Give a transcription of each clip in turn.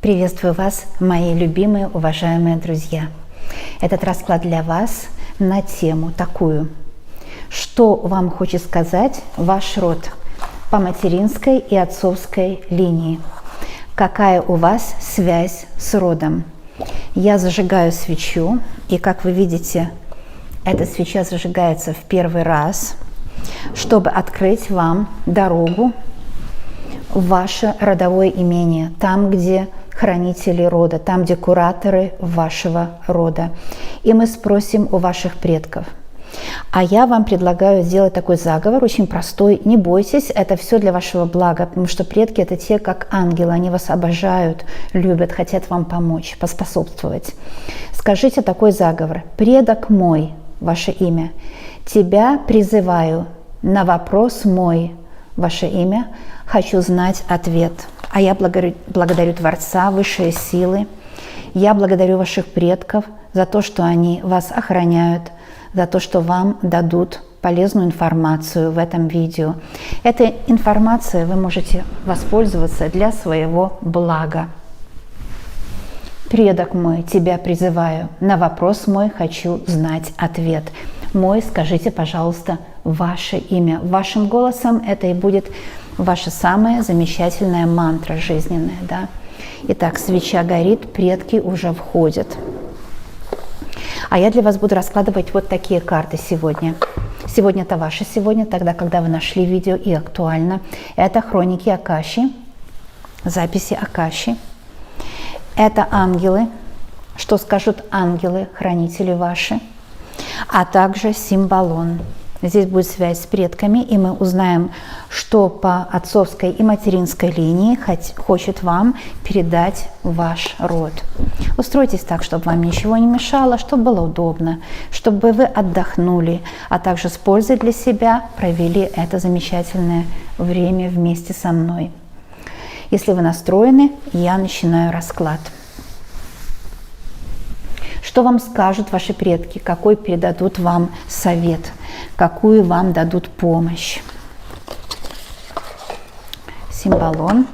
Приветствую вас, мои любимые, уважаемые друзья. Этот расклад для вас на тему такую. Что вам хочет сказать ваш род по материнской и отцовской линии? Какая у вас связь с родом? Я зажигаю свечу, и, как вы видите, эта свеча зажигается в первый раз, чтобы открыть вам дорогу в ваше родовое имение, там, где хранители рода, там, где кураторы вашего рода. И мы спросим у ваших предков. А я вам предлагаю сделать такой заговор, очень простой. Не бойтесь, это все для вашего блага, потому что предки – это те, как ангелы, они вас обожают, любят, хотят вам помочь, поспособствовать. Скажите такой заговор. «Предок мой», ваше имя, «тебя призываю на вопрос мой», ваше имя, «хочу знать ответ». А я благодарю Творца, высшие силы. Я благодарю ваших предков за то, что они вас охраняют, за то, что вам дадут полезную информацию в этом видео. Этой информацией вы можете воспользоваться для своего блага. Предок мой, тебя призываю, на вопрос мой хочу знать ответ. Мой, скажите, пожалуйста, ваше имя. Вашим голосом это и будет ваша самая замечательная мантра жизненная. Да? Итак, свеча горит, предки уже входят. А я для вас буду раскладывать вот такие карты сегодня. Сегодня это ваше сегодня, тогда, когда вы нашли видео и актуально. Это хроники Акаши, записи Акаши. Это ангелы, что скажут ангелы, хранители ваши, а также символон. Здесь будет связь с предками, и мы узнаем, что по отцовской и материнской линии хочет вам передать ваш род. Устройтесь так, чтобы вам ничего не мешало, чтобы было удобно, чтобы вы отдохнули, а также с пользой для себя провели это замечательное время вместе со мной. Если вы настроены, я начинаю расклад. Что вам скажут ваши предки, какой передадут вам совет, какую вам дадут помощь? Символон.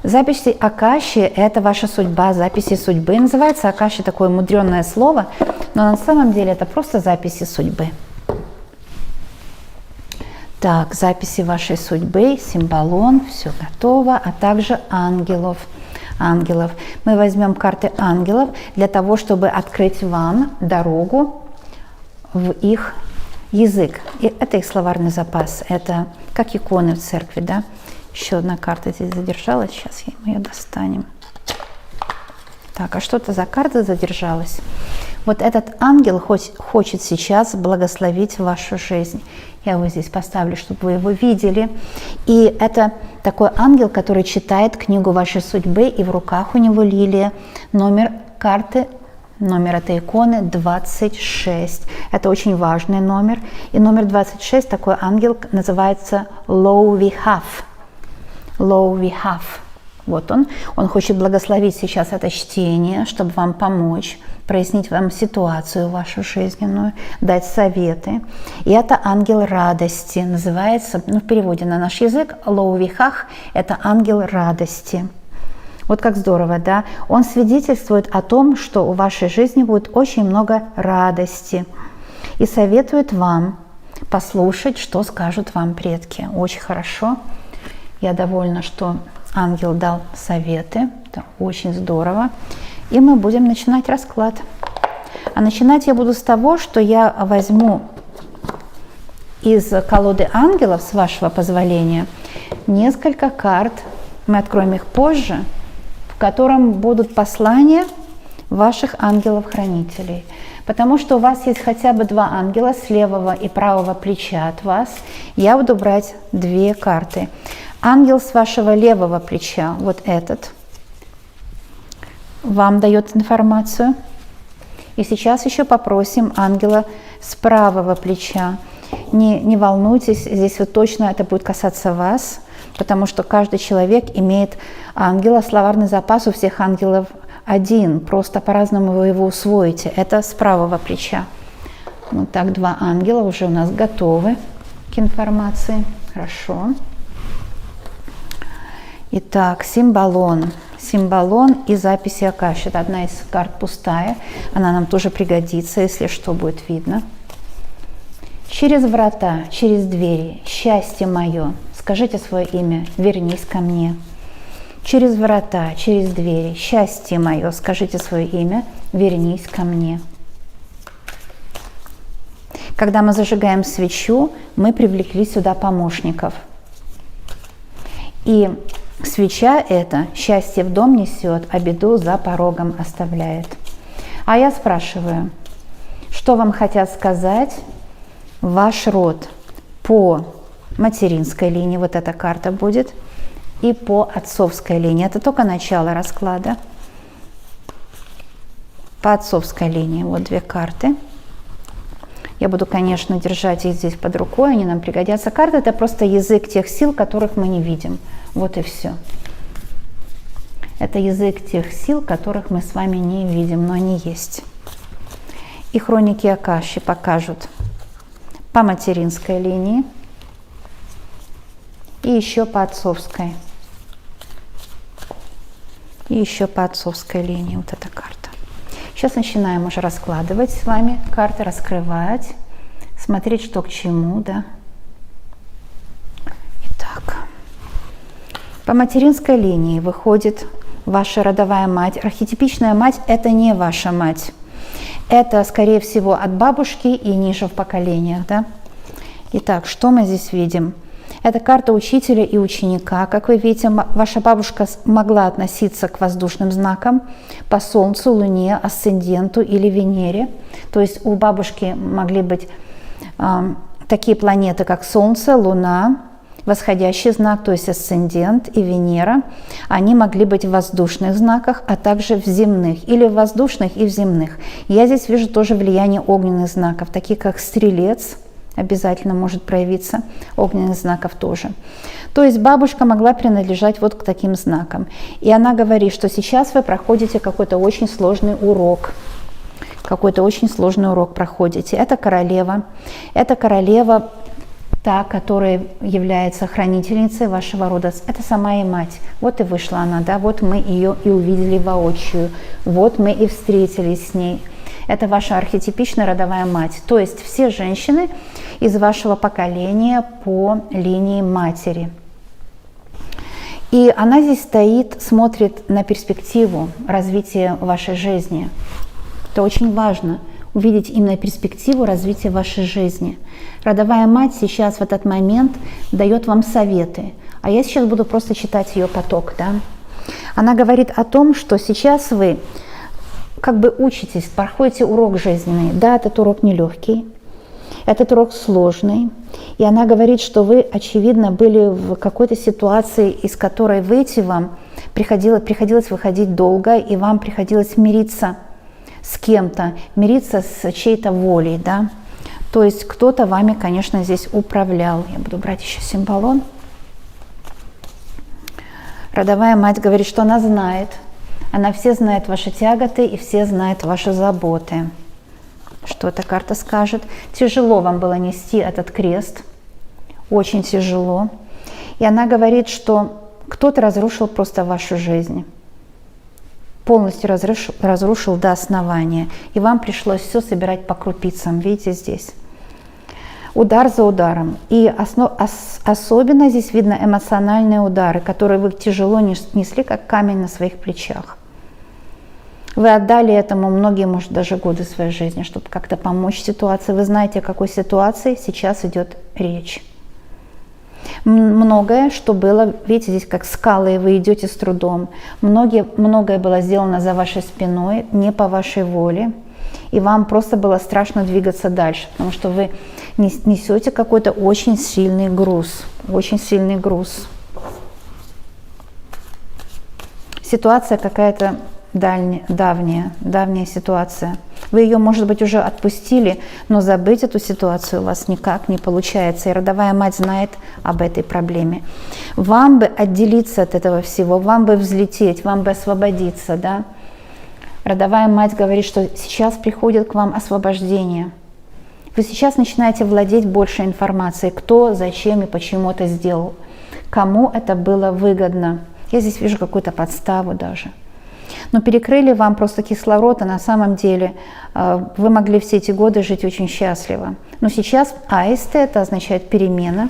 Записи Акаши – это ваша судьба, записи судьбы. Называется Акаши такое мудреное слово, но на самом деле это просто записи судьбы. Так, записи вашей судьбы, символон, все готово, а также ангелов. Мы возьмем карты ангелов для того, чтобы открыть вам дорогу в их язык. И это их словарный запас, это как иконы в церкви, да? Еще одна карта здесь задержалась, сейчас мы ее достанем. Так, а что-то за карта задержалась. Вот этот ангел хочет сейчас благословить вашу жизнь. Я его здесь поставлю, чтобы вы его видели. И это такой ангел, который читает книгу вашей судьбы, и в руках у него лилия. Номер карты, номер этой иконы 26. Это очень важный номер. И номер 26, такой ангел, называется Lo Vihav. Lo Vihav. Вот он хочет благословить сейчас это чтение, чтобы вам помочь, прояснить вам ситуацию вашу жизненную, дать советы. И это ангел радости, называется, в переводе на наш язык, Лоувихах, это ангел радости. Вот как здорово, да? Он свидетельствует о том, что у вашей жизни будет очень много радости и советует вам послушать, что скажут вам предки. Очень хорошо. Я довольна, что ангел дал советы, это очень здорово. И мы будем начинать расклад. А начинать я буду с того, что я возьму из колоды ангелов, с вашего позволения, несколько карт, мы откроем их позже, в котором будут послания ваших ангелов-хранителей. Потому что у вас есть хотя бы два ангела с левого и правого плеча от вас. Я буду брать две карты. Ангел с вашего левого плеча, вот этот, вам дает информацию. И сейчас еще попросим ангела с правого плеча. Не волнуйтесь, здесь вот точно это будет касаться вас, потому что каждый человек имеет ангела, словарный запас у всех ангелов один, просто по-разному вы его усвоите. Это с правого плеча. Вот так, два ангела уже у нас готовы. к информации. Хорошо. Итак, символон. Символон и записи Акаши. Это одна из карт пустая. Она нам тоже пригодится, если что, будет видно. Через врата, через двери, счастье мое. Скажите свое имя, вернись ко мне. Через врата, через двери, счастье мое. Скажите свое имя, вернись ко мне. Когда мы зажигаем свечу, мы привлекли сюда помощников. И свеча это счастье в дом несет, а беду за порогом оставляет. А я спрашиваю, что вам хотят сказать ваш род по материнской линии, вот эта карта будет, и по отцовской линии. Это только начало расклада. По отцовской линии вот две карты. Я буду, конечно, держать их здесь под рукой, они нам пригодятся. Карта – это просто язык тех сил, которых мы не видим. Вот и все. Это язык тех сил, которых мы с вами не видим, но они есть. И хроники Акаши покажут по материнской линии и еще по отцовской. И еще по отцовской линии вот эта карта. Сейчас начинаем уже раскладывать с вами карты, раскрывать, смотреть, что к чему, да. Итак, по материнской линии выходит ваша родовая мать. Архетипичная мать – это не ваша мать. Это, скорее всего, от бабушки и ниже в поколениях, да. Итак, что мы здесь видим? Это карта учителя и ученика. Как вы видите, ваша бабушка могла относиться к воздушным знакам по Солнцу, Луне, Асценденту или Венере. То есть у бабушки могли быть такие планеты, как Солнце, Луна, восходящий знак, то есть Асцендент и Венера. Они могли быть в воздушных знаках, а также в земных, или в воздушных и в земных. Я здесь вижу тоже влияние огненных знаков, такие как Стрелец, обязательно может проявиться, огненных знаков тоже. То есть бабушка могла принадлежать вот к таким знакам. И она говорит, что сейчас вы проходите какой-то очень сложный урок. Какой-то очень сложный урок проходите. Это королева. Это королева, та, которая является хранительницей вашего рода. Это сама и мать. Вот и вышла она, да, вот мы ее и увидели воочию. Вот мы и встретились с ней. Это ваша архетипичная родовая мать. То есть все женщины из вашего поколения по линии матери. И она здесь стоит, смотрит на перспективу развития вашей жизни. Это очень важно, увидеть именно перспективу развития вашей жизни. Родовая мать сейчас в этот момент дает вам советы. А я сейчас буду просто читать ее поток. Да? Она говорит о том, что сейчас вы как бы учитесь, проходите урок жизненный. Да, этот урок нелегкий, этот урок сложный. И она говорит, что вы, очевидно, были в какой-то ситуации, из которой выйти вам приходилось выходить долго, и вам приходилось мириться с кем-то, мириться с чьей-то волей. Да? То есть кто-то вами, конечно, здесь управлял. Я буду брать еще символон. Родовая мать говорит, что она знает. Она все знает ваши тяготы и все знает ваши заботы. Что эта карта скажет? Тяжело вам было нести этот крест. Очень тяжело. И она говорит, что кто-то разрушил просто вашу жизнь. Полностью разрушил до основания. И вам пришлось все собирать по крупицам. Видите здесь? Удар за ударом. И особенно здесь видно эмоциональные удары, которые вы тяжело несли, как камень на своих плечах. Вы отдали этому многие, может, даже годы своей жизни, чтобы как-то помочь ситуации. Вы знаете, о какой ситуации сейчас идет речь. Многое, что было, видите, здесь как скалы, вы идете с трудом. Многое было сделано за вашей спиной, не по вашей воле. И вам просто было страшно двигаться дальше, потому что вы несете какой-то очень сильный груз. Очень сильный груз. Ситуация какая-то давняя ситуация. Вы ее, может быть, уже отпустили, но забыть эту ситуацию у вас никак не получается. И родовая мать знает об этой проблеме. Вам бы отделиться от этого всего, вам бы взлететь, вам бы освободиться, да? Родовая мать говорит, что сейчас приходит к вам освобождение. Вы сейчас начинаете владеть больше информацией, кто, зачем и почему это сделал, кому это было выгодно. Я здесь вижу какую-то подставу даже. Но перекрыли вам просто кислород, а на самом деле вы могли все эти годы жить очень счастливо. Но сейчас аисты, это означает перемены.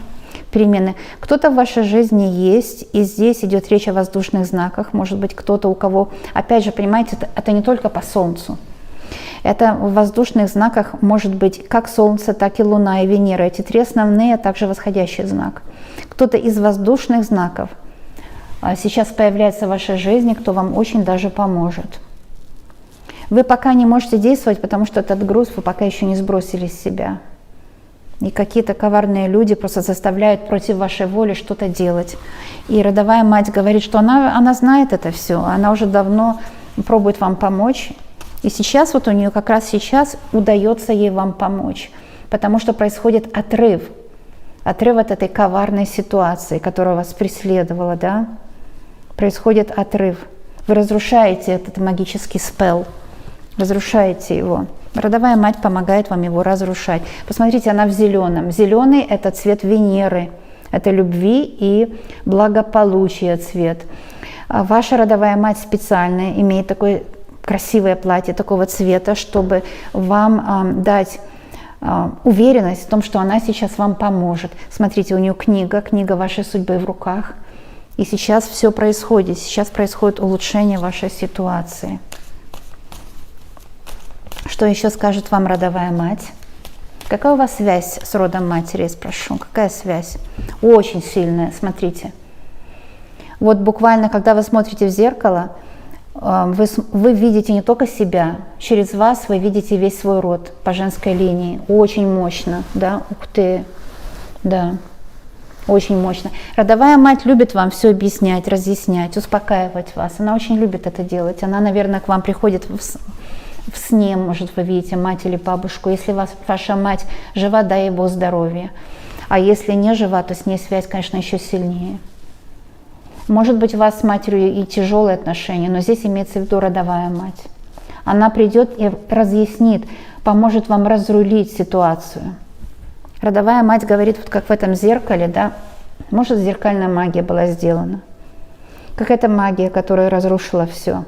Кто-то в вашей жизни есть, и здесь идет речь о воздушных знаках. Может быть, кто-то, у кого, опять же, понимаете, это не только по Солнцу. Это в воздушных знаках может быть как Солнце, так и Луна и Венера. Эти три основные, а также восходящий знак. Кто-то из воздушных знаков сейчас появляется в вашей жизни, кто вам очень даже поможет. Вы пока не можете действовать, потому что этот груз вы пока еще не сбросили с себя. И какие-то коварные люди просто заставляют против вашей воли что-то делать. И родовая мать говорит, что она знает это все, она уже давно пробует вам помочь. И сейчас вот у нее как раз сейчас удается ей вам помочь, потому что происходит отрыв от этой коварной ситуации, которая вас преследовала, да? Происходит отрыв. Вы разрушаете этот магический спелл, разрушаете его. Родовая мать помогает вам его разрушать. Посмотрите, она в зеленом. Зеленый – это цвет Венеры, это любви и благополучия цвет. Ваша родовая мать специально имеет такое красивое платье такого цвета, чтобы вам дать уверенность в том, что она сейчас вам поможет. Смотрите, у нее книга вашей судьбы в руках. И сейчас все происходит, сейчас происходит улучшение вашей ситуации. Что еще скажет вам родовая мать? Какая у вас связь с родом матери, я спрошу? Какая связь? Очень сильная, смотрите. Вот буквально, когда вы смотрите в зеркало, вы видите не только себя, через вас вы видите весь свой род по женской линии. Очень мощно, да? Ух ты, да. Очень мощно. Родовая мать любит вам все объяснять, разъяснять, успокаивать вас. Она очень любит это делать. Она, наверное, к вам приходит в сне, может, вы видите мать или бабушку. Если ваша мать жива, дай его здоровье. А если не жива, то с ней связь, конечно, еще сильнее. Может быть, у вас с матерью и тяжелые отношения, но здесь имеется в виду родовая мать. Она придет и разъяснит, поможет вам разрулить ситуацию. Родовая мать говорит, вот как в этом зеркале, да, может, зеркальная магия была сделана. Какая-то магия, которая разрушила все.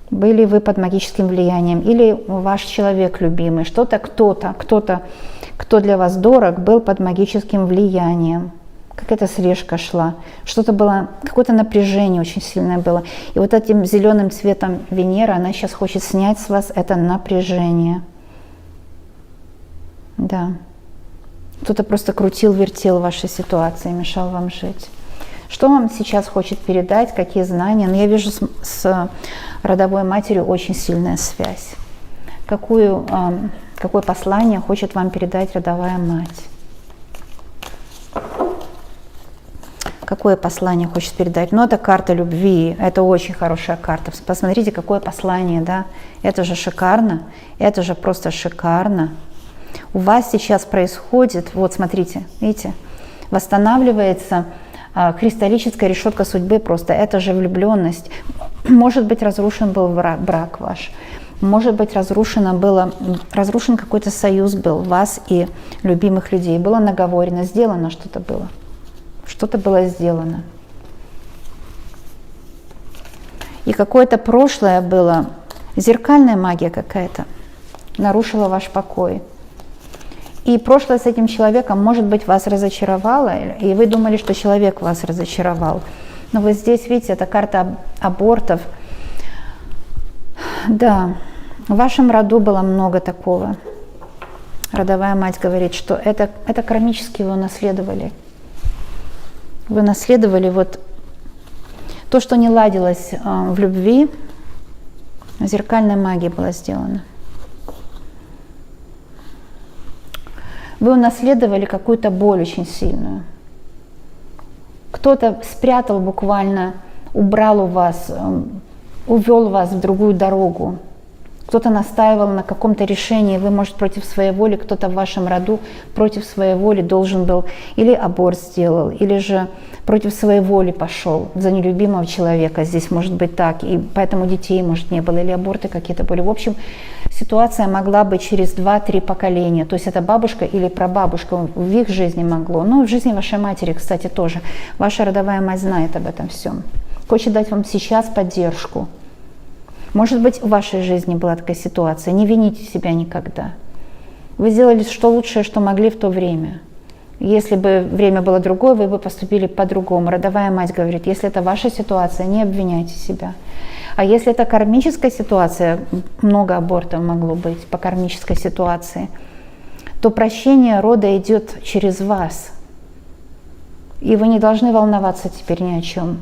Были вы под магическим влиянием, или ваш человек любимый, кто-то, кто для вас дорог, был под магическим влиянием. Какая-то слежка шла, что-то было, какое-то напряжение очень сильное было. И вот этим зеленым цветом Венера, она сейчас хочет снять с вас это напряжение. Да. Кто-то просто крутил-вертел вашей ситуации, мешал вам жить. Что вам сейчас хочет передать, какие знания? Но я вижу с родовой матерью очень сильная связь. Какое послание хочет вам передать родовая мать? Какое послание хочет передать? Ну, это карта любви, это очень хорошая карта. Посмотрите, какое послание, да? Это же шикарно, это же просто шикарно. У вас сейчас происходит, вот смотрите, видите, восстанавливается кристаллическая решетка судьбы просто, это же влюбленность. Может быть, разрушен был брак ваш, может быть, разрушен какой-то союз был вас и любимых людей, было наговорено, сделано что-то было. Что-то было сделано. И какое-то прошлое было, зеркальная магия какая-то, нарушила ваш покой. И прошлое с этим человеком, может быть, вас разочаровало, и вы думали, что человек вас разочаровал. Но вот здесь, видите, это карта абортов. Да, в вашем роду было много такого. Родовая мать говорит, что это кармически вы унаследовали. Вы наследовали вот то, что не ладилось в любви, зеркальной магией было сделано. Вы унаследовали какую-то боль очень сильную. Кто-то спрятал буквально, убрал у вас, увел вас в другую дорогу. Кто-то настаивал на каком-то решении, вы, может, против своей воли, кто-то в вашем роду против своей воли должен был или аборт сделал, или же против своей воли пошел за нелюбимого человека. Здесь может быть так, и поэтому детей, может, не было, или аборты какие-то были. В общем, ситуация могла быть через 2-3 поколения. То есть это бабушка или прабабушка в их жизни могло. Ну и в жизни вашей матери, кстати, тоже. Ваша родовая мать знает об этом всем. Хочет дать вам сейчас поддержку. Может быть, в вашей жизни была такая ситуация. Не вините себя никогда. Вы сделали что лучшее, что могли в то время. Если бы время было другое, вы бы поступили по-другому. Родовая мать говорит, если это ваша ситуация, не обвиняйте себя. А если это кармическая ситуация, много абортов могло быть по кармической ситуации, то прощение рода идет через вас. И вы не должны волноваться теперь ни о чем.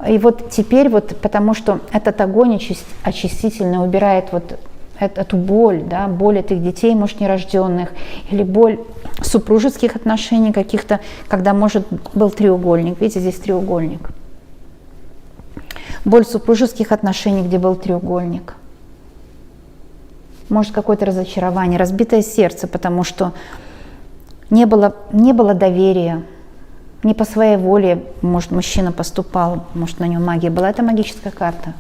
И вот теперь, вот, потому что этот огонь очистительный убирает вот эту боль, да, боль этих детей, может, нерожденных, или боль супружеских отношений каких-то, когда, может, был треугольник. Видите, здесь треугольник. Боль супружеских отношений, где был треугольник. Может, какое-то разочарование, разбитое сердце, потому что не было доверия. Не по своей воле, может, мужчина поступал, может, на нем магия была. Это магическая карта.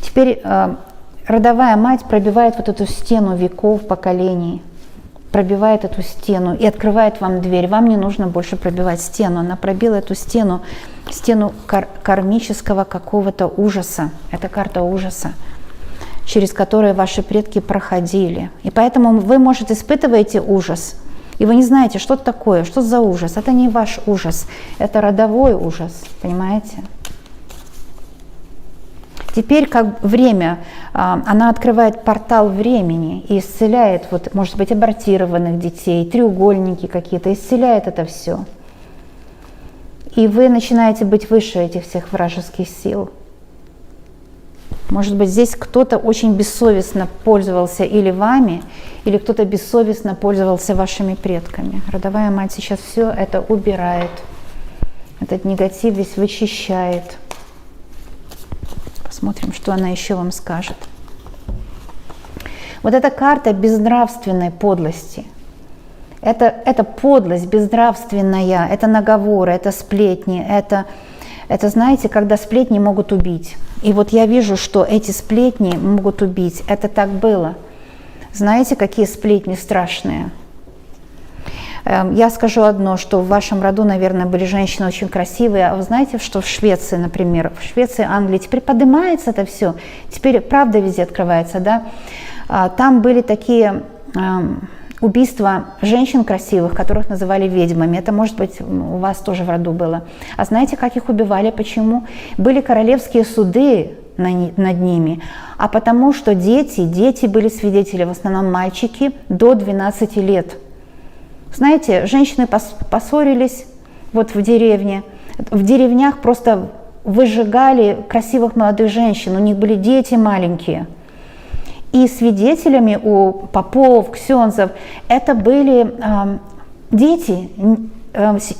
Теперь родовая мать пробивает вот эту стену веков, поколений, пробивает эту стену и открывает вам дверь. Вам не нужно больше пробивать стену. Она пробила эту стену кармического какого-то ужаса. Это карта ужаса, через которую ваши предки проходили. И поэтому вы, может, испытываете ужас, и вы не знаете, что это такое, что за ужас. Это не ваш ужас, это родовой ужас, понимаете? Теперь как время, она открывает портал времени и исцеляет, вот, может быть, абортированных детей, треугольники какие-то, исцеляет это все. И вы начинаете быть выше этих всех вражеских сил. Может быть, здесь кто-то очень бессовестно пользовался или вами, или кто-то бессовестно пользовался вашими предками. Родовая мать сейчас все это убирает, этот негатив весь вычищает. Посмотрим, что она еще вам скажет. Вот эта карта безнравственной подлости. Это подлость безнравственная, это наговоры, это сплетни, это, знаете, когда сплетни могут убить. И вот я вижу, что эти сплетни могут убить. Это так было. Знаете, какие сплетни страшные? Я скажу одно, что в вашем роду, наверное, были женщины очень красивые. А вы знаете, что в Швеции, например, в Швеции, Англии теперь поднимается это все. Теперь правда везде открывается, да? Там были такие убийства женщин красивых, которых называли ведьмами. Это, может быть, у вас тоже в роду было. А знаете, как их убивали? Почему? Были королевские суды над ними, а потому что дети были свидетели, в основном мальчики, до 12 лет. Знаете, женщины поссорились вот в деревне. В деревнях просто выжигали красивых молодых женщин, у них были дети маленькие. И свидетелями у попов, ксензов это были дети.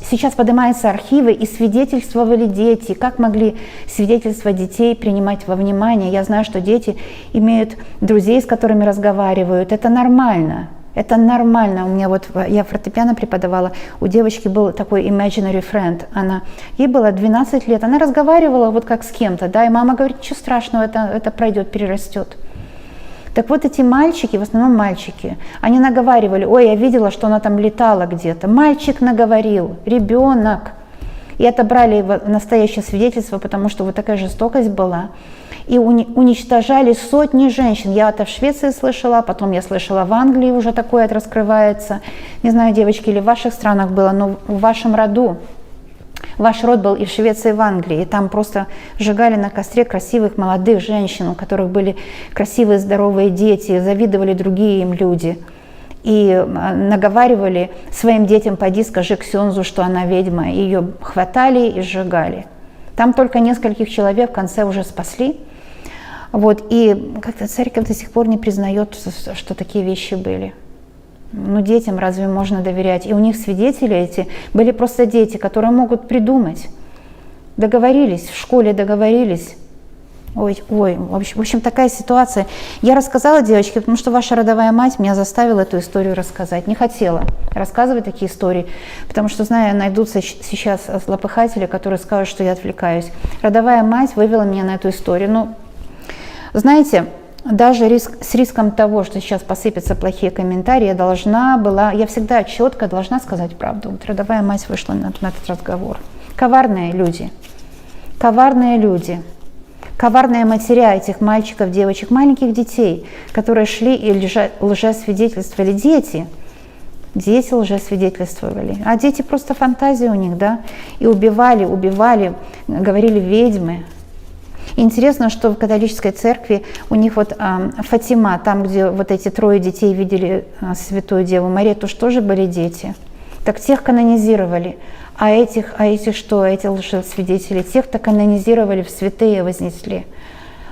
Сейчас поднимаются архивы, и свидетельствовали дети. Как могли свидетельства детей принимать во внимание? Я знаю, что дети имеют друзей, с которыми разговаривают. Это нормально. Это нормально. У меня вот, я фортепиано преподавала, у девочки был такой imaginary friend. Ей было 12 лет, она разговаривала вот как с кем-то, да, и мама говорит, ничего страшного, это пройдет, перерастет. Так вот эти мальчики, в основном мальчики, они наговаривали, ой, я видела, что она там летала где-то. Мальчик наговорил, ребенок. И отобрали его настоящее свидетельство, потому что вот такая жестокость была. И уничтожали сотни женщин. Я это в Швеции слышала, потом я слышала в Англии уже такое раскрывается. Не знаю, девочки, или в ваших странах было, но в вашем роду. Ваш род был и в Швеции, и в Англии, и там просто сжигали на костре красивых молодых женщин, у которых были красивые здоровые дети, завидовали другие им люди. И наговаривали своим детям, поди скажи ксензу, что она ведьма, и ее хватали и сжигали. Там только нескольких человек в конце уже спасли. Вот, и как-то церковь до сих пор не признает, что такие вещи были. Ну, детям разве можно доверять? И у них свидетели эти были просто дети, которые могут придумать. Договорились, в школе договорились. Ой, в общем, такая ситуация. Я рассказала девочке, потому что ваша родовая мать меня заставила эту историю рассказать. Не хотела рассказывать такие истории, потому что, знаю, найдутся сейчас злопыхатели, которые скажут, что я отвлекаюсь. Родовая мать вывела меня на эту историю. Ну, знаете, даже с риском того, что сейчас посыпятся плохие комментарии, я всегда четко должна сказать правду. Вот родовая мать вышла на этот разговор. Коварные люди, коварные матеря этих мальчиков, девочек, маленьких детей, которые шли и лжесвидетельствовали, дети лжесвидетельствовали, а дети просто фантазия у них, да, и убивали, говорили ведьмы. Интересно, что в католической церкви у них вот Фатима, там, где вот эти 3 детей видели Святую Деву Марию, тоже были дети. Так тех канонизировали. А этих что? Эти лжесвидетели, тех-то канонизировали, в святые вознесли.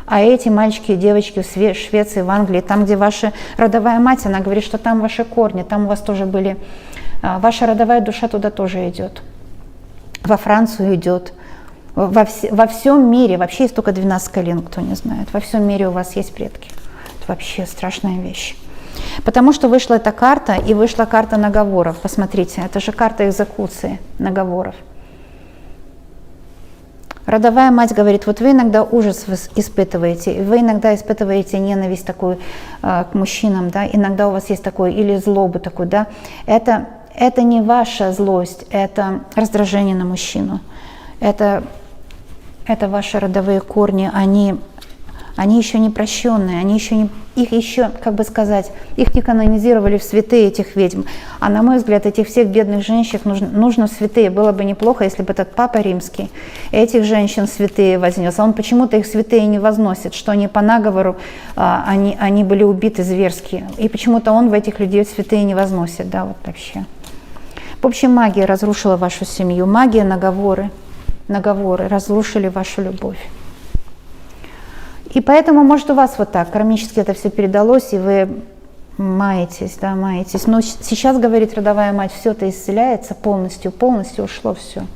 А эти мальчики и девочки в Швеции, в Англии, там, где ваша родовая мать, она говорит, что там ваши корни, там у вас тоже были, ваша родовая душа туда тоже идет. Во Францию идет. Во всем мире, вообще есть только 12 колен, кто не знает. Во всем мире у вас есть предки. Это вообще страшная вещь. Потому что вышла эта карта, и вышла карта наговоров. Посмотрите, это же карта экзекуции, наговоров. Родовая мать говорит, вот вы иногда ужас испытываете, вы иногда испытываете ненависть такую к мужчинам, да, иногда у вас есть такое, или злобу такую, да. Это не ваша злость, это раздражение на мужчину. Это ваши родовые корни, они еще не прощенные, их еще, как бы сказать, их не канонизировали в святые, этих ведьм. А на мой взгляд, этих всех бедных женщин нужно в святые. Было бы неплохо, если бы этот Папа Римский этих женщин в святые вознес. А он почему-то их в святые не возносит, что они по наговору, они были убиты зверски. И почему-то он в этих людей в святые не возносит, да, вот вообще. В общем, магия разрушила вашу семью, магия, наговоры разрушили вашу любовь. И поэтому, может, у вас вот так кармически это все передалось, и вы маетесь. Но сейчас, говорит родовая мать, все это исцеляется полностью ушло все.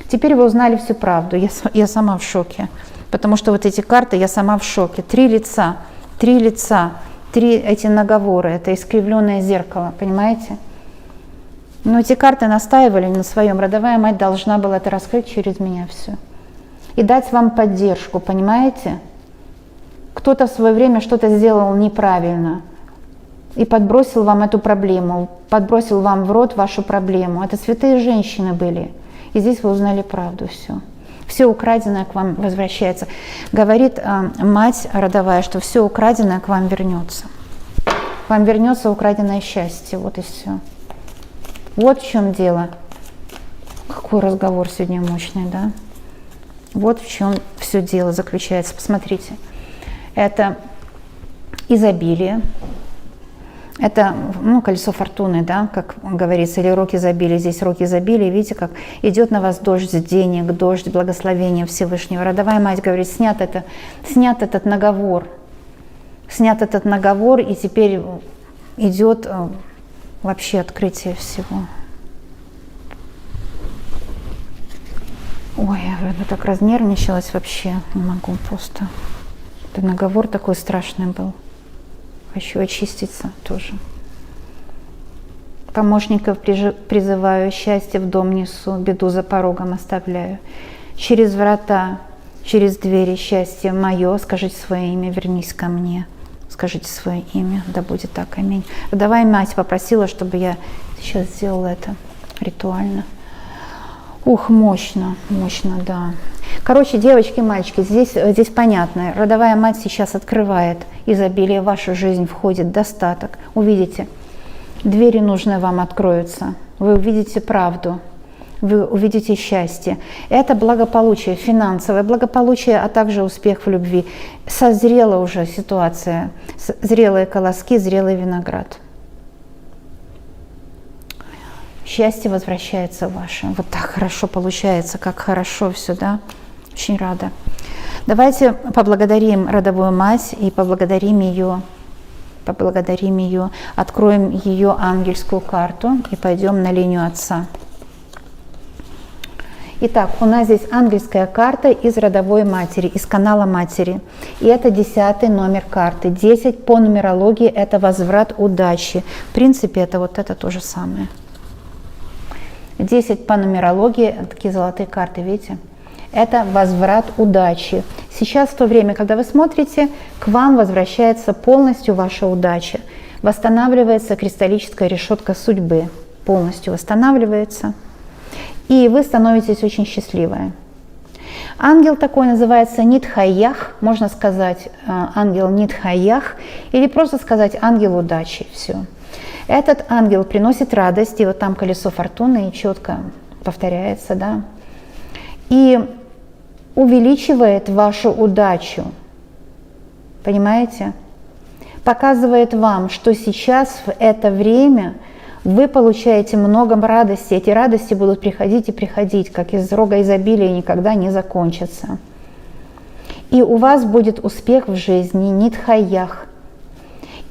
Теперь вы узнали всю правду. Я сама в шоке. Потому что вот эти карты, я сама в шоке. 3 лица, 3 эти наговоры, это искривленное зеркало, понимаете? Но эти карты настаивали на своем. Родовая мать должна была это раскрыть через меня все. И дать вам поддержку, понимаете? Кто-то в свое время что-то сделал неправильно и подбросил вам эту проблему, подбросил вам в рот вашу проблему. Это святые женщины были. И здесь вы узнали правду все. Все украденное к вам возвращается. Говорит мать родовая, что все украденное к вам вернется. К вам вернется украденное счастье. Вот и все. Вот в чем дело. Какой разговор сегодня мощный, да? Вот в чем все дело заключается. Посмотрите. Это изобилие. Это колесо фортуны, да, как говорится, или рог изобилия. Здесь рог изобилия. Видите, как идет на вас дождь денег, дождь благословения Всевышнего. Родовая мать говорит, снят этот наговор. Снят этот наговор, и теперь идет вообще открытие всего. Ой, я так разнервничалась вообще, не могу просто. Это наговор такой страшный был. Хочу очиститься тоже. Помощников призываю, счастье в дом несу, беду за порогом оставляю. Через врата, через двери счастье мое, скажите свое имя, вернись ко мне. Скажите свое имя, да будет так, аминь. Родовая мать попросила, чтобы я сейчас сделала это ритуально. Ух, мощно, да. Короче, девочки, мальчики, здесь понятно. Родовая мать сейчас открывает изобилие, в вашу жизнь входит достаток. Увидите, двери нужные вам откроются. Вы увидите правду, вы увидите счастье. Это благополучие, финансовое благополучие, а также успех в любви. Созрела уже ситуация, зрелые колоски, зрелый виноград. Счастье возвращается ваше. Вот так хорошо получается, как хорошо все, да? Очень рада. Давайте поблагодарим родовую мать и поблагодарим ее, откроем ее ангельскую карту и пойдем на линию Отца. Итак, у нас здесь ангельская карта из родовой матери, из канала матери. И это 10-й номер карты. 10 по нумерологии – это возврат удачи. В принципе, это то же самое. 10 по нумерологии, такие золотые карты, видите? Это возврат удачи. Сейчас, в то время, когда вы смотрите, к вам возвращается полностью ваша удача. Восстанавливается кристаллическая решетка судьбы. Полностью восстанавливается. И вы становитесь очень счастливой. Ангел такой называется Нитхаях, можно сказать ангел Нитхаях, или просто сказать ангел удачи. Все. Этот ангел приносит радость, и вот там колесо фортуны, и четко повторяется, да, и увеличивает вашу удачу, понимаете? Показывает вам, что сейчас, в это время, вы получаете много радости, эти радости будут приходить и приходить, как из рога изобилия, и никогда не закончатся. И у вас будет успех в жизни, Нитхаях.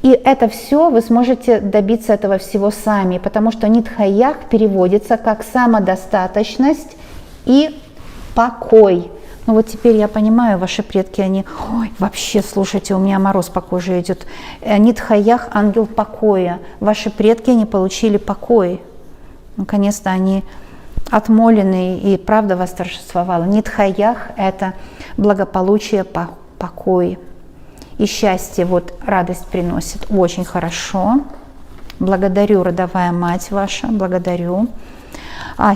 И это все вы сможете добиться этого всего сами, потому что Нитхаях переводится как самодостаточность и покой. Ну вот теперь я понимаю, ваши предки, они, ой, вообще, слушайте, у меня мороз по коже идет. Нитхаях, ангел покоя. Ваши предки, они получили покой. Наконец-то они отмолены, и правда восторжествовала. Нитхаях – это благополучие, покой и счастье, вот радость приносит. Очень хорошо. Благодарю, родовая мать ваша, благодарю.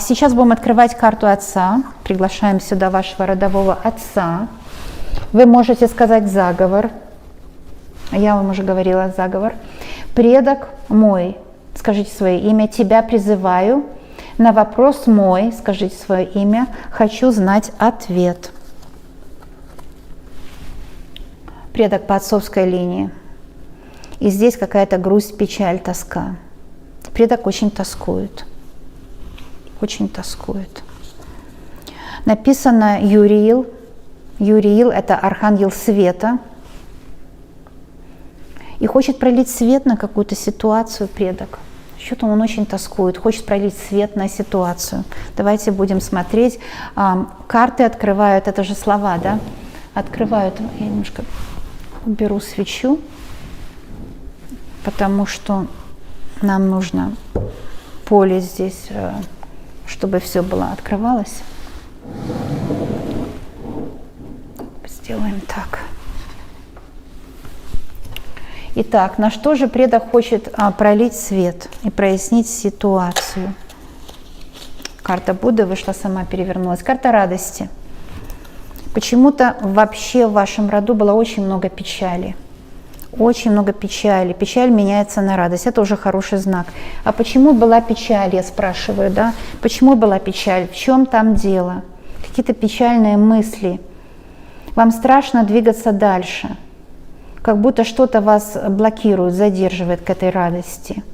Сейчас будем открывать карту отца. Приглашаем сюда вашего родового отца. Вы можете сказать заговор. Я вам уже говорила заговор. Предок мой, скажите свое имя. Тебя призываю. На вопрос мой, скажите свое имя. Хочу знать ответ. Предок по отцовской линии. И здесь какая-то грусть, печаль, тоска. Предок очень тоскует. Очень тоскует. Написано Юриил. Юриил – это архангел света. И хочет пролить свет на какую-то ситуацию предок. Что-то он очень тоскует, хочет пролить свет на ситуацию. Давайте будем смотреть. Карты открывают, это же слова, да? Открывают. Я немножко уберу свечу, потому что нам нужно поле здесь, чтобы все было открывалось. Сделаем так. Итак, на что же предок хочет пролить свет и прояснить ситуацию? Карта Будды вышла, сама перевернулась. Карта радости. Почему-то вообще в вашем роду было очень много печали. Очень много печали. Печаль меняется на радость. Это уже хороший знак. А почему была печаль, я спрашиваю, да? Почему была печаль? В чем там дело? Какие-то печальные мысли. Вам страшно двигаться дальше. Как будто что-то вас блокирует, задерживает к этой радости.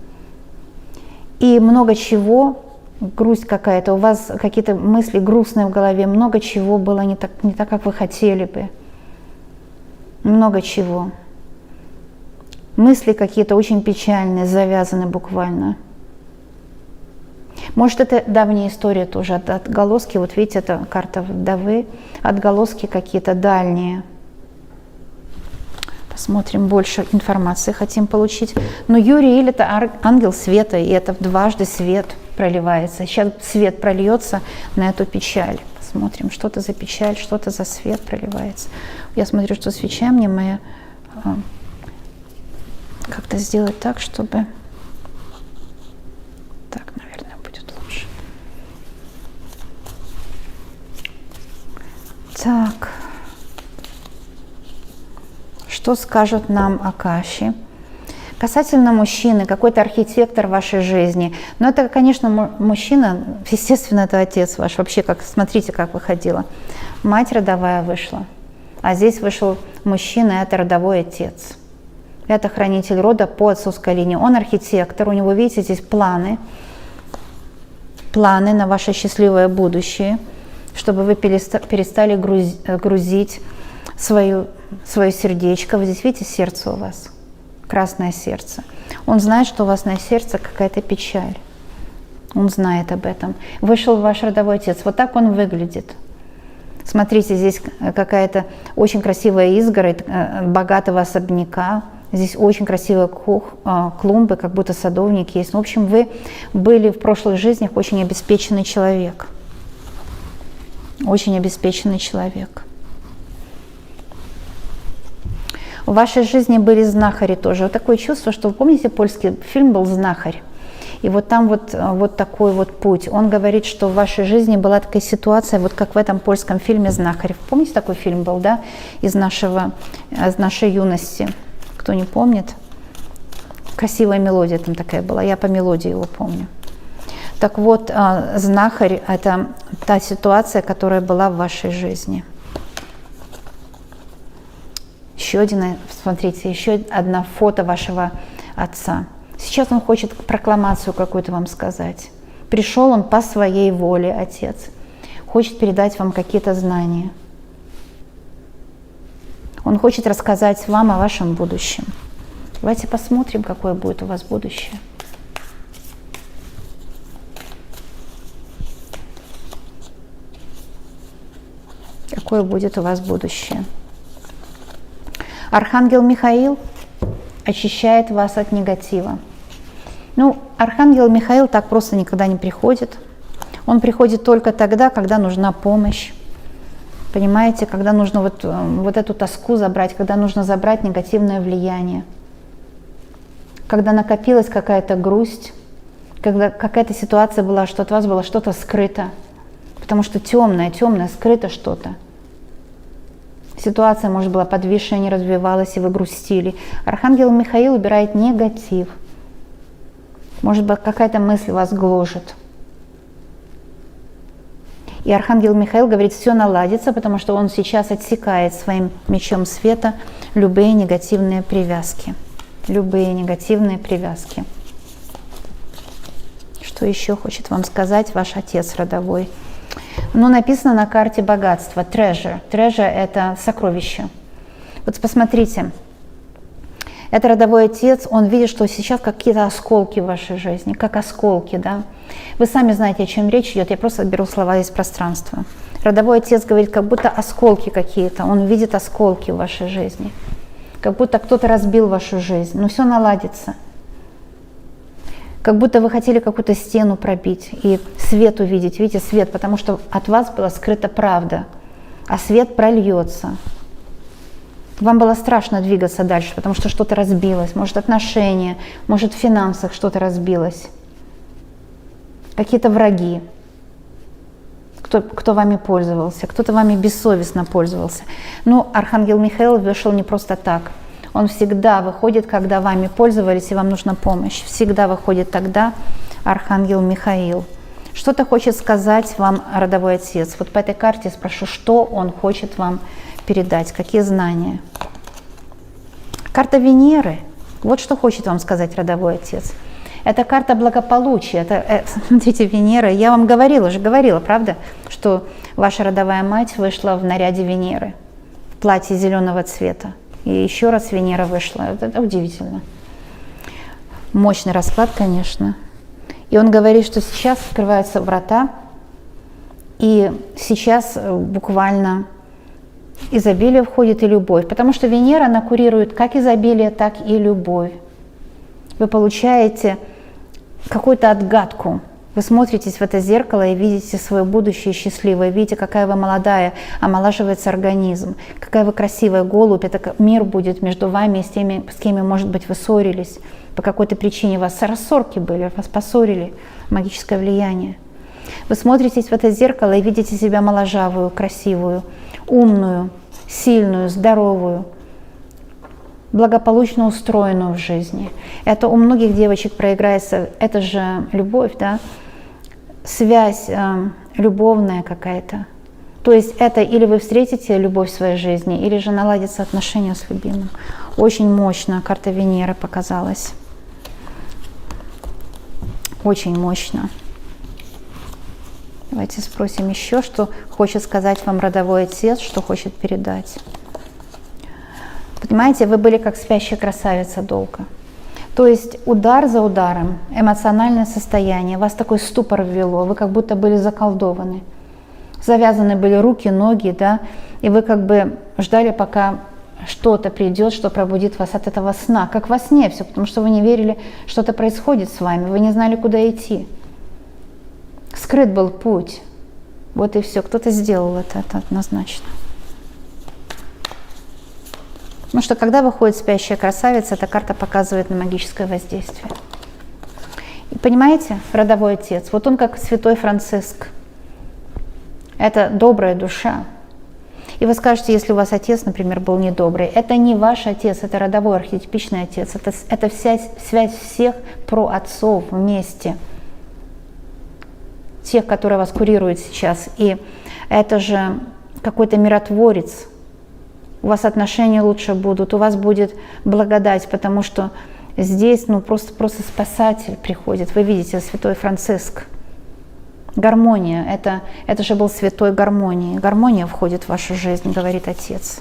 И много чего, грусть какая-то, у вас какие-то мысли грустные в голове, много чего было не так, как вы хотели бы. Много чего. Мысли какие-то очень печальные, завязаны буквально. Может, это давняя история тоже, отголоски, вот видите, это карта вдовы, отголоски какие-то дальние. Посмотрим, больше информации хотим получить. Но Юриил – это ангел света, и это дважды свет проливается. Сейчас свет прольется на эту печаль. Посмотрим, что-то за печаль, что-то за свет проливается. Я смотрю, что свеча мне моя... Как-то сделать так, чтобы... Так, наверное, будет лучше. Так. Что скажут нам Акаши? Касательно мужчины, какой-то архитектор вашей жизни. Но это, конечно, мужчина, естественно, это отец ваш. Вообще, как, смотрите, как выходила. Мать родовая вышла. А здесь вышел мужчина, это родовой отец. Это хранитель рода по отцовской линии. Он архитектор, у него, видите, здесь планы на ваше счастливое будущее, чтобы вы перестали грузить свое сердечко. Вот здесь, видите, сердце у вас, красное сердце. Он знает, что у вас на сердце какая-то печаль. Он знает об этом. Вышел ваш родовой отец. Вот так он выглядит. Смотрите, здесь какая-то очень красивая изгородь богатого особняка. Здесь очень красивые клумбы, как будто садовник есть. В общем, вы были в прошлых жизнях очень обеспеченный человек. Очень обеспеченный человек. В вашей жизни были знахари тоже. Вот такое чувство, что вы помните, польский фильм был «Знахарь». И вот там вот такой вот путь. Он говорит, что в вашей жизни была такая ситуация, вот как в этом польском фильме «Знахарь». Помните, такой фильм был, да, из нашей юности? Кто не помнит? Красивая мелодия там такая была, я по мелодии его помню. Так вот, знахарь – это та ситуация, которая была в вашей жизни. Еще один, смотрите, еще одно фото вашего отца. Сейчас он хочет прокламацию какую-то вам сказать. Пришел он по своей воле, отец. Хочет передать вам какие-то знания. Он хочет рассказать вам о вашем будущем. Давайте посмотрим, какое будет у вас будущее. Какое будет у вас будущее? Архангел Михаил очищает вас от негатива. Ну, Архангел Михаил так просто никогда не приходит. Он приходит только тогда, когда нужна помощь. Понимаете, когда нужно вот эту тоску забрать, когда нужно забрать негативное влияние. Когда накопилась какая-то грусть, когда какая-то ситуация была, что от вас было что-то скрыто. Потому что темное, скрыто что-то. Ситуация, может, была подвисшая, не развивалась, и вы грустили. Архангел Михаил убирает негатив. Может быть, какая-то мысль вас гложет. И Архангел Михаил говорит, все наладится, потому что он сейчас отсекает своим мечом света любые негативные привязки. Любые негативные привязки. Что еще хочет вам сказать ваш отец родовой? Ну, написано на карте богатство, treasure. Treasure – это сокровище. Вот посмотрите, это родовой отец, он видит, что сейчас какие-то осколки в вашей жизни, как осколки, да. Вы сами знаете, о чем речь идет, я просто беру слова из пространства. Родовой отец говорит, как будто осколки какие-то, он видит осколки в вашей жизни, как будто кто-то разбил вашу жизнь, но все наладится. Как будто вы хотели какую-то стену пробить и свет увидеть, видите, свет, потому что от вас была скрыта правда, а свет прольется. Вам было страшно двигаться дальше, потому что что-то разбилось, может отношения, может в финансах что-то разбилось, какие-то враги, кто вами пользовался, кто-то вами бессовестно пользовался. Но Архангел Михаил вышел не просто так. Он всегда выходит, когда вами пользовались и вам нужна помощь. Всегда выходит тогда Архангел Михаил. Что-то хочет сказать вам родовой отец. Вот по этой карте спрошу, что он хочет вам передать, какие знания. Карта Венеры. Вот что хочет вам сказать родовой отец. Это карта благополучия. Смотрите, Венера. Я вам говорила, правда, что ваша родовая мать вышла в наряде Венеры, в платье зеленого цвета. И еще раз Венера вышла. Это удивительно. Мощный расклад, конечно. И он говорит, что сейчас открываются врата, и сейчас буквально изобилие входит и любовь. Потому что Венера, она курирует как изобилие, так и любовь. Вы получаете какую-то отгадку. Вы смотритесь в это зеркало и видите свое будущее счастливое, видите, какая вы молодая, омолаживается организм, какая вы красивая, голубь, это мир будет между вами и с теми, с кем, может быть, вы ссорились, по какой-то причине у вас рассорки были, вас поссорили, магическое влияние. Вы смотритесь в это зеркало и видите себя моложавую, красивую, умную, сильную, здоровую, благополучно устроенную в жизни. Это у многих девочек проиграется, это же любовь, да? Связь любовная какая-то. То есть это или вы встретите любовь в своей жизни, или же наладятся отношения с любимым. Очень мощно карта Венеры показалась. Очень мощно. Давайте спросим еще, что хочет сказать вам родовой отец, что хочет передать. Понимаете, вы были как спящая красавица долго. То есть удар за ударом, эмоциональное состояние, вас такой ступор ввело, вы как будто были заколдованы. Завязаны были руки, ноги, да, и вы как бы ждали, пока что-то придет, что пробудит вас от этого сна, как во сне все, потому что вы не верили, что-то происходит с вами, вы не знали, куда идти. Скрыт был путь. Вот и все, кто-то сделал это однозначно. Потому что когда выходит спящая красавица, эта карта показывает на магическое воздействие. И понимаете, родовой отец, вот он как святой Франциск. Это добрая душа. И вы скажете, если у вас отец, например, был недобрый, это не ваш отец, это родовой архетипичный отец, это вся связь всех праотцов вместе, тех, которые вас курируют сейчас. И это же какой-то миротворец. У вас отношения лучше будут, у вас будет благодать, потому что здесь просто спасатель приходит. Вы видите, святой Франциск. Гармония, это же был святой гармонии. Гармония входит в вашу жизнь, говорит Отец.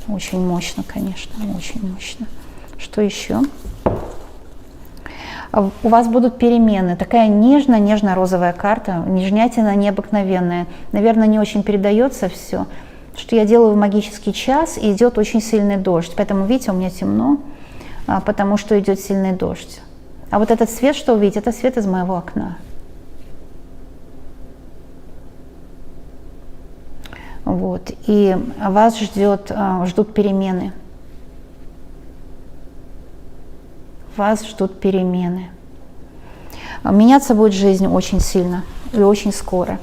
Очень мощно, конечно, очень мощно. Что еще? У вас будут перемены. Такая нежно-нежно-розовая карта, нежнятина необыкновенная. Наверное, не очень передается все. Что я делаю в магический час, и идет очень сильный дождь. Поэтому, видите, у меня темно, потому что идет сильный дождь. А вот этот свет, что вы видите, это свет из моего окна. Вот. И вас ждут перемены. Вас ждут перемены. Меняться будет жизнь очень сильно и очень скоро.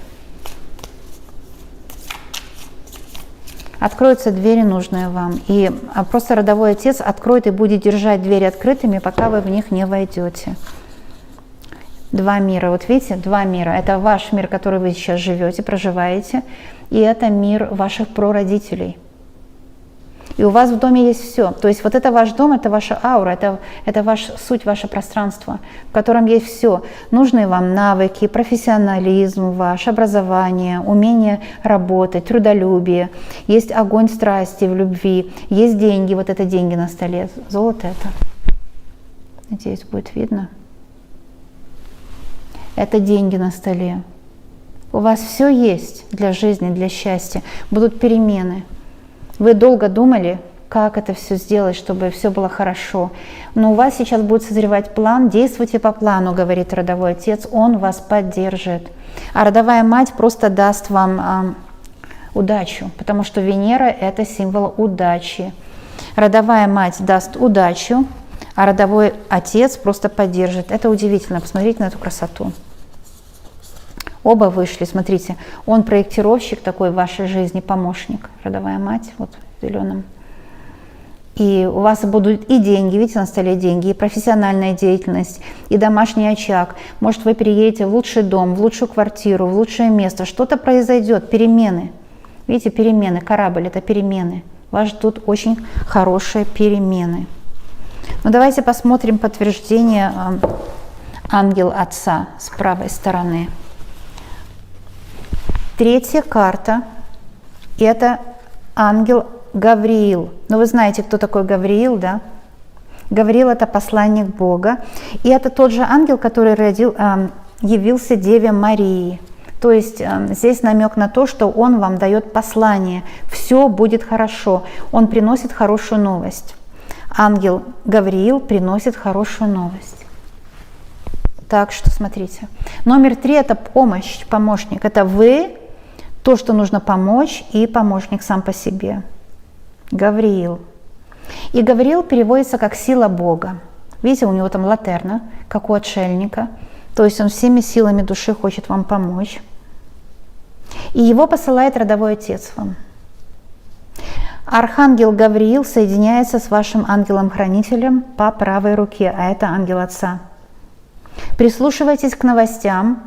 Откроются двери, нужные вам. И просто родовой отец откроет и будет держать двери открытыми, пока вы в них не войдете. Два мира. Вот видите, два мира. Это ваш мир, который вы сейчас живете, проживаете. И это мир ваших прародителей. И у вас в доме есть все. То есть вот это ваш дом, это ваша аура, это суть, ваше пространство, в котором есть все. Нужные вам навыки, профессионализм ваш, образование, умение работать, трудолюбие. Есть огонь страсти в любви, есть деньги, вот это деньги на столе, золото это. Надеюсь, будет видно. Это деньги на столе. У вас все есть для жизни, для счастья. Будут перемены. Вы долго думали, как это все сделать, чтобы все было хорошо. Но у вас сейчас будет созревать план. Действуйте по плану, говорит родовой отец. Он вас поддержит. А родовая мать просто даст вам удачу, потому что Венера – это символ удачи. Родовая мать даст удачу, а родовой отец просто поддержит. Это удивительно. Посмотрите на эту красоту. Оба вышли, смотрите, он проектировщик такой в вашей жизни, помощник, родовая мать, вот в зеленом. И у вас будут и деньги, видите, на столе деньги, и профессиональная деятельность, и домашний очаг. Может, вы переедете в лучший дом, в лучшую квартиру, в лучшее место, что-то произойдет, перемены. Видите, перемены, корабль – это перемены. Вас ждут очень хорошие перемены. Но давайте посмотрим подтверждение ангел Отца с правой стороны. Третья карта – это ангел Гавриил. Ну, вы знаете, кто такой Гавриил, да? Гавриил – это посланник Бога. И это тот же ангел, который явился Деве Марии. То есть здесь намек на то, что он вам дает послание. Все будет хорошо. Он приносит хорошую новость. Ангел Гавриил приносит хорошую новость. Так что смотрите. Номер 3 – это помощь, помощник. Это вы, то, что нужно помочь, и помощник сам по себе. Гавриил. И Гавриил переводится как сила Бога. Видите, у него там латерна, как у отшельника. То есть он всеми силами души хочет вам помочь. И его посылает родовой отец вам. Архангел Гавриил соединяется с вашим ангелом-хранителем по правой руке, а это ангел Отца. Прислушивайтесь к новостям,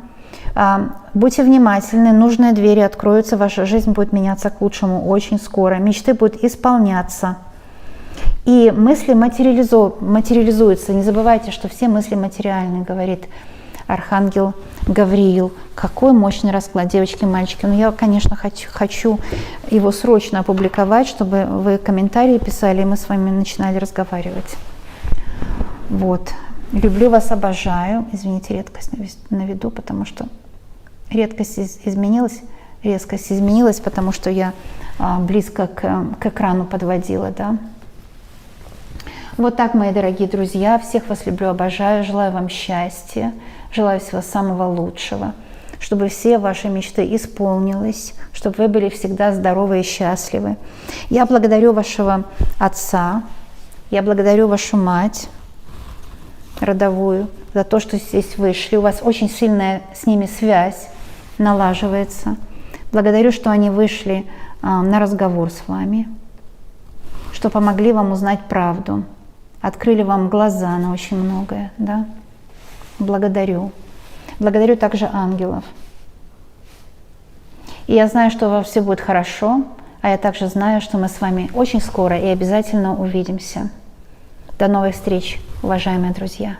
будьте внимательны, нужные двери откроются, ваша жизнь будет меняться к лучшему очень скоро, мечты будут исполняться. И мысли материализуются. Не забывайте, что все мысли материальны, говорит Архангел Гавриил. Какой мощный расклад, девочки и мальчики. Но я, конечно, хочу его срочно опубликовать, чтобы вы комментарии писали, и мы с вами начинали разговаривать. Вот. Люблю вас, обожаю. Извините, редкость наведу, потому что резкость изменилась, потому что я близко к экрану подводила, да. Вот так, мои дорогие друзья, всех вас люблю, обожаю, желаю вам счастья, желаю всего самого лучшего. чтобы все ваши мечты исполнились, чтобы вы были всегда здоровы и счастливы. Я благодарю вашего отца, я благодарю вашу мать родовую за то, что здесь вышли. У вас очень сильная с ними связь налаживается. Благодарю, что они вышли на разговор с вами, что помогли вам узнать правду, открыли вам глаза на очень многое. Да? Благодарю. Благодарю также ангелов. И я знаю, что у вас все будет хорошо, а я также знаю, что мы с вами очень скоро и обязательно увидимся. До новых встреч, уважаемые друзья!